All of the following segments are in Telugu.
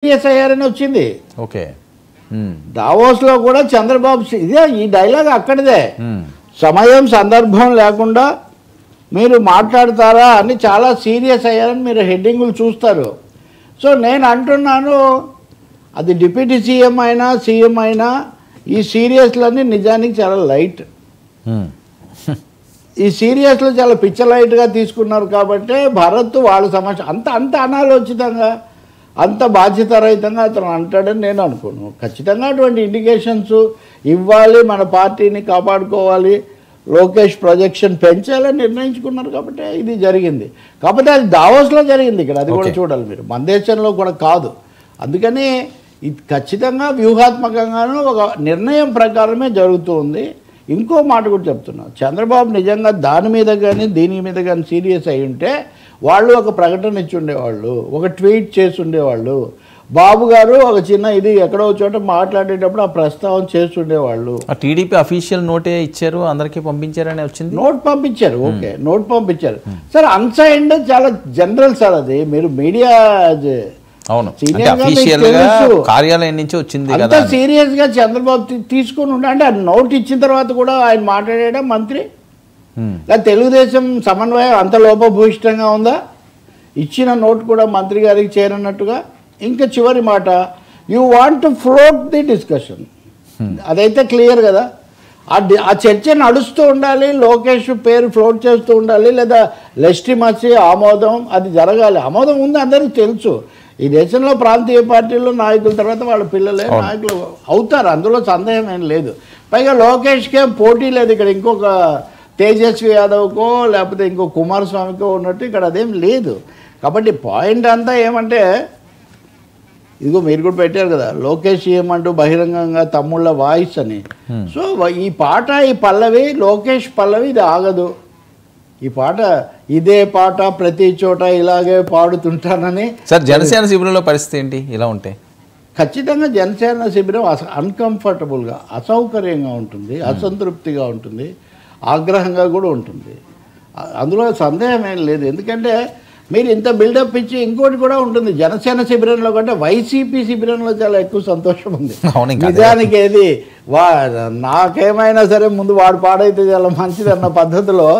సీరియస్ అయ్యారని వచ్చింది. ఓకే, దావోస్లో కూడా చంద్రబాబు ఇదే ఈ డైలాగ్ అక్కడిదే. సమయం సందర్భం లేకుండా మీరు మాట్లాడతారా అని చాలా సీరియస్ అయ్యారని మీరు హెడ్డింగులు చూస్తారు. సో నేను అంటున్నాను, అది డిప్యూటీ సీఎం అయినా సీఎం అయినా ఈ సీరియస్లన్నీ నిజానికి చాలా లైట్. ఈ సీరియస్లో చాలా పిచ్చలైట్గా తీసుకున్నారు కాబట్టి భరత్ వాళ్ళ సమస్య అంత అనాలోచితంగా అంత బాధ్యతారహితంగా అతను అంటాడని నేను అనుకోను. ఖచ్చితంగా అటువంటి ఇండికేషన్స్ ఇవ్వాలి, మన పార్టీని కాపాడుకోవాలి, లోకేష్ ప్రొజెక్షన్ పెంచాలని నిర్ణయించుకున్నారు కాబట్టి ఇది జరిగింది. కాకపోతే అది దావోస్లో జరిగింది, ఇక్కడ అది కూడా చూడాలి మీరు, మన దేశంలో కూడా కాదు. అందుకని ఇది ఖచ్చితంగా వ్యూహాత్మకంగానూ ఒక నిర్ణయం ప్రకారమే జరుగుతుంది. ఇంకో మాట కూడా చెప్తున్నా, చంద్రబాబు నిజంగా దాని మీద కానీ దీని మీద కానీ సీరియస్ అయి ఉంటే వాళ్ళు ఒక ప్రకటన ఇచ్చి ఉండేవాళ్ళు, ఒక ట్వీట్ చేసి ఉండేవాళ్ళు. బాబు గారు ఒక చిన్న ఇది ఎక్కడో చోట మాట్లాడేటప్పుడు ఆ ప్రస్తావన చేసి ఉండేవాళ్ళు. టీడీపీ అఫీషియల్ నోటే ఇచ్చారు, అందరికీ పంపించారని వచ్చింది. నోట్ పంపించారు, ఓకే, నోట్ పంపించారు సార్. అన్సైన్డ్ చాలా జనరల్ సార్, అది మీరు మీడియా అవును కార్యాలయం నుంచి వచ్చింది అంత సీరియస్ గా చంద్రబాబు తీసుకుని ఉండే. అంటే నోట్ ఇచ్చిన తర్వాత కూడా ఆయన మాట్లాడేయడం మంత్రి, తెలుగుదేశం సమన్వయం అంత లోపభూయిష్టంగా ఉందా? ఇచ్చిన నోట్ కూడా మంత్రి గారికి చేరన్నట్టుగా. ఇంకా చివరి మాట, you want to float the discussion, అదైతే క్లియర్ కదా. ఆ చర్చ నడుస్తూ ఉండాలి, లోకేష్ పేరు ఫ్లోట్ చేస్తూ ఉండాలి, లేదా లెస్టిమసీ ఆమోదం అది జరగాలి. ఆమోదం ఉంది, అందరికీ తెలుసు. ఈ దేశంలో ప్రాంతీయ పార్టీల్లో నాయకుల తర్వాత వాళ్ళ పిల్లలే నాయకులు అవుతారు, అందులో సందేహం ఏం లేదు. పైగా లోకేష్కే పోటీ లేదు ఇక్కడ, ఇంకొక తేజస్వి యాదవ్కో లేకపోతే ఇంకో కుమారస్వామికో ఉన్నట్టు ఇక్కడ అదేం లేదు. కాబట్టి పాయింట్ అంతా ఏమంటే, ఇదిగో మీరు కూడా పెట్టారు కదా, లోకేష్ ఏమంటూ బహిరంగంగా తమ్ముళ్ళ వాయిస్ అని. సో ఈ పాట, ఈ పల్లవి, లోకేష్ పల్లవి ఇది ఆగదు. ఈ పాట, ఇదే పాట ప్రతి చోట ఇలాగే పాడుతుంటానని. సార్ జనసేన శిబిరంలో పరిస్థితి ఏంటి ఇలా ఉంటే? ఖచ్చితంగా జనసేన శిబిరం అన్కంఫర్టబుల్గా, అసౌకర్యంగా ఉంటుంది, అసంతృప్తిగా ఉంటుంది, ఆగ్రహంగా కూడా ఉంటుంది. అందులో సందేహం ఏం లేదు. ఎందుకంటే మీరు ఇంత బిల్డప్ ఇచ్చి ఇంకోటి కూడా ఉంటుంది, జనసేన శిబిరంలో కంటే వైసీపీ శిబిరంలో చాలా ఎక్కువ సంతోషం ఉంది. నిజానికి ఏది నాకేమైనా సరే ముందు వాడు పాడైతే చాలా మంచిది అన్న పద్ధతిలో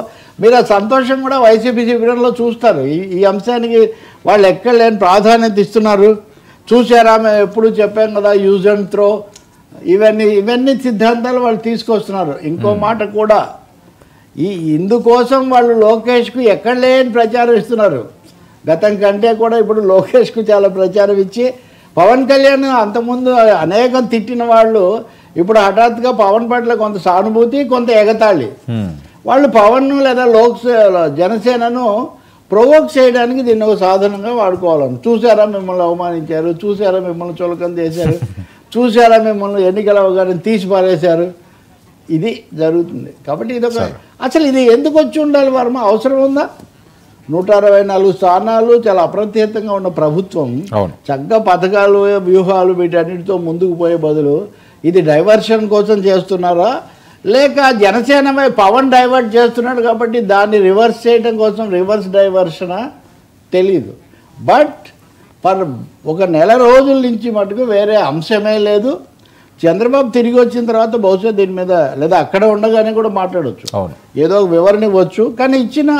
మీరు ఆ సంతోషం కూడా వైసీపీ శిబిరంలో చూస్తారు. ఈ అంశానికి వాళ్ళు ఎక్కడ లేని ప్రాధాన్యత ఇస్తున్నారు. చూసారా, మేము ఎప్పుడు చెప్పాం కదా, యూజ్ అండ్ త్రో, ఇవన్నీ సిద్ధాంతాలు వాళ్ళు తీసుకొస్తున్నారు. ఇంకో మాట కూడా, ఇందుకోసం వాళ్ళు లోకేష్కు ఎక్కడ లేని ప్రచారం ఇస్తున్నారు. గతం కంటే కూడా ఇప్పుడు లోకేష్కు చాలా ప్రచారం ఇచ్చి, పవన్ కళ్యాణ్ అంతకుముందు అనేకం తిట్టిన వాళ్ళు ఇప్పుడు హఠాత్తుగా పవన్ పట్ల కొంత సానుభూతి, కొంత ఎగతాళి. వాళ్ళు పవన్ లేదా జనసేనను ప్రొవోక్ చేయడానికి దీన్ని ఒక సాధనంగా వాడుకోవాలని. చూసారా మిమ్మల్ని అవమానించారు, చూసారా మిమ్మల్ని చులకన చేశారు, చూసారా మిమ్మల్ని ఎన్నికల అవగానే తీసి పారేశారు, ఇది జరుగుతుంది. కాబట్టి ఇదొక, అసలు ఇది ఎందుకు వచ్చి ఉండాలి వర్మ? అవసరం ఉందా? 164 స్థానాలు చాలా అప్రత్యేకంగా ఉన్న ప్రభుత్వం చక్కగా పథకాలు, వ్యూహాలు వీటన్నిటితో ముందుకు పోయే బదులు ఇది డైవర్షన్ కోసం చేస్తున్నారా, లేక జనసేనపై పవన్ డైవర్ట్ చేస్తున్నాడు కాబట్టి దాన్ని రివర్స్ చేయడం కోసం రివర్స్ డైవర్షనా తెలీదు. బట్ ఒక నెల రోజుల నుంచి మటుకు వేరే అంశమే లేదు. చంద్రబాబు తిరిగి వచ్చిన తర్వాత బహుశా దీని మీద, లేదా అక్కడ ఉండగానే కూడా మాట్లాడవచ్చు, ఏదో ఒక వివరణ ఇవ్వచ్చు. కానీ ఇచ్చిన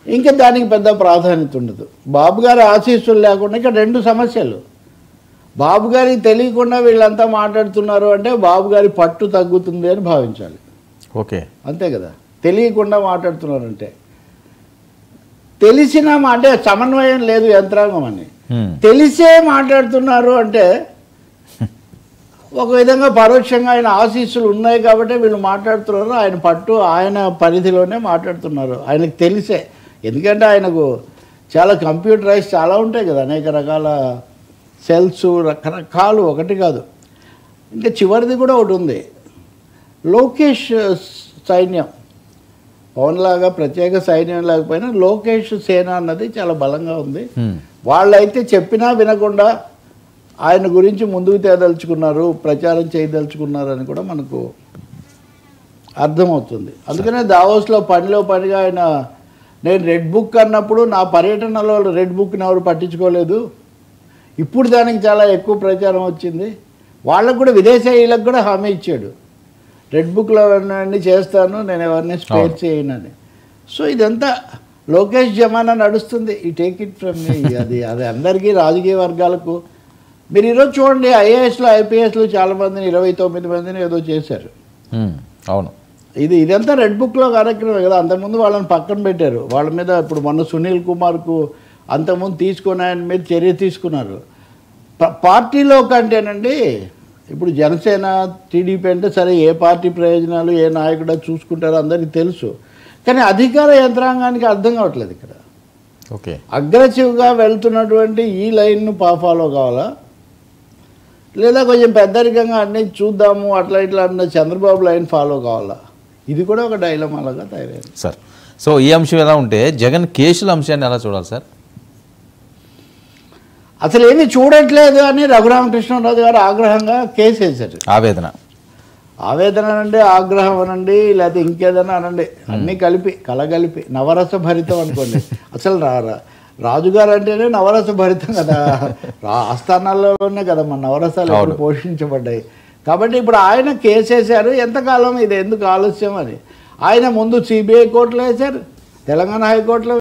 ఇంకా దానికి పెద్ద ప్రాధాన్యత ఉండదు. బాబు గారి ఆశీస్సులు లేకుండా ఇక్కడ రెండు సమస్యలు. బాబు గారికి తెలియకుండా వీళ్ళంతా మాట్లాడుతున్నారు అంటే బాబు గారి పట్టు తగ్గుతుంది అని భావించాలి. ఓకే, అంతే కదా. తెలియకుండా మాట్లాడుతున్నారంటే, తెలిసిన అంటే సమన్వయం లేదు యంత్రాంగం అని, తెలిసే మాట్లాడుతున్నారు అంటే ఒక విధంగా పరోక్షంగా ఆయన ఆశీస్సులు ఉన్నాయి కాబట్టి వీళ్ళు మాట్లాడుతున్నారు. ఆయన పట్టు, ఆయన పరిధిలోనే మాట్లాడుతున్నారు, ఆయనకు తెలిసే. ఎందుకంటే ఆయనకు చాలా కంప్యూటరైజ్ చాలా ఉంటాయి కదా, అనేక రకాల సెల్స్, రకరకాలు, ఒకటి కాదు. ఇంకా చివరిది కూడా ఒకటి ఉంది, లోకేష్ సైన్యం. పవన్లాగా ప్రత్యేక సైన్యం లేకపోయినా లోకేష్ సేన అన్నది చాలా బలంగా ఉంది. వాళ్ళైతే చెప్పినా వినకుండా ఆయన గురించి ముందుకు తేదలుచుకున్నారు, ప్రచారం చేయదలుచుకున్నారు అని కూడా మనకు అర్థమవుతుంది. అందుకనే దావోస్లో పనిలో పనిగా ఆయన, నేను రెడ్ బుక్ అన్నప్పుడు నా పర్యటనలో రెడ్ బుక్ని ఎవరు పట్టించుకోలేదు, ఇప్పుడు దానికి చాలా ఎక్కువ ప్రచారం వచ్చింది. వాళ్ళకు కూడా విదేశీయులకు కూడా హామీ ఇచ్చాడు, రెడ్ బుక్లో అన్నీ చేస్తాను, నేను ఎవరిని స్పేర్ చేయనని. సో ఇదంతా లోకేష్ జమానా నడుస్తుంది. ఈ టేక్ ఇట్ ఫ్రమ్ మీ. అది అందరికీ, రాజకీయ వర్గాలకు. మీరు ఈరోజు చూడండి, ఐఏఎస్లు ఐపీఎస్లు చాలామందిని 29 మందిని ఏదో చేశారు. అవును, ఇదంతా రెడ్ బుక్లో కార్యక్రమం కదా. అంతకుముందు వాళ్ళని పక్కన పెట్టారు. వాళ్ళ మీద ఇప్పుడు మొన్న సునీల్ కుమార్కు అంతకుముందు తీసుకుని ఆయన మీద చర్య తీసుకున్నారు. పార్టీలో కంటేనండి, ఇప్పుడు జనసేన టీడీపీ అంటే సరే, ఏ పార్టీ ప్రయోజనాలు ఏ నాయకుడు చూసుకుంటారో అందరికీ తెలుసు. కానీ అధికార యంత్రాంగానికి అర్థం కావట్లేదు ఇక్కడ. ఓకే, అగ్రెసివ్గా వెళ్తున్నటువంటి ఈ లైన్ను ఫాలో కావాలా, లేదా కొంచెం పెద్దరికంగా అన్నీ చూద్దాము అట్లా ఇట్లా అన్న చంద్రబాబు లైన్ ఫాలో కావాలా? ఇది కూడా ఒక డైలమాలాగా తయారైంది సార్. సో ఈ అంశం ఎలా ఉంటే జగన్ కేసుల అంశాన్ని ఎలా చూడాలి సార్? అసలు ఏమీ చూడట్లేదు అని రఘురామకృష్ణరాజు గారు ఆగ్రహంగా కేసు వేశారు. ఆవేదన అనండి, ఆగ్రహం అనండి, లేకపోతే ఇంకేదైనా అనండి, అన్నీ కలిపి కలగలిపి నవరస భరితం అనుకోండి. అసలు రాజుగారు అంటేనే నవరస భరితం కదా. ఆస్థానాల్లోనే కదా మన నవరసాలు ఎప్పుడు పోషించబడ్డాయి. కాబట్టి ఇప్పుడు ఆయన కేసు వేశారు. ఎంతకాలం ఇది, ఎందుకు ఆలస్యం అని. ఆయన ముందు సిబిఐ కోర్టులో వేశారు, తెలంగాణ హైకోర్టులో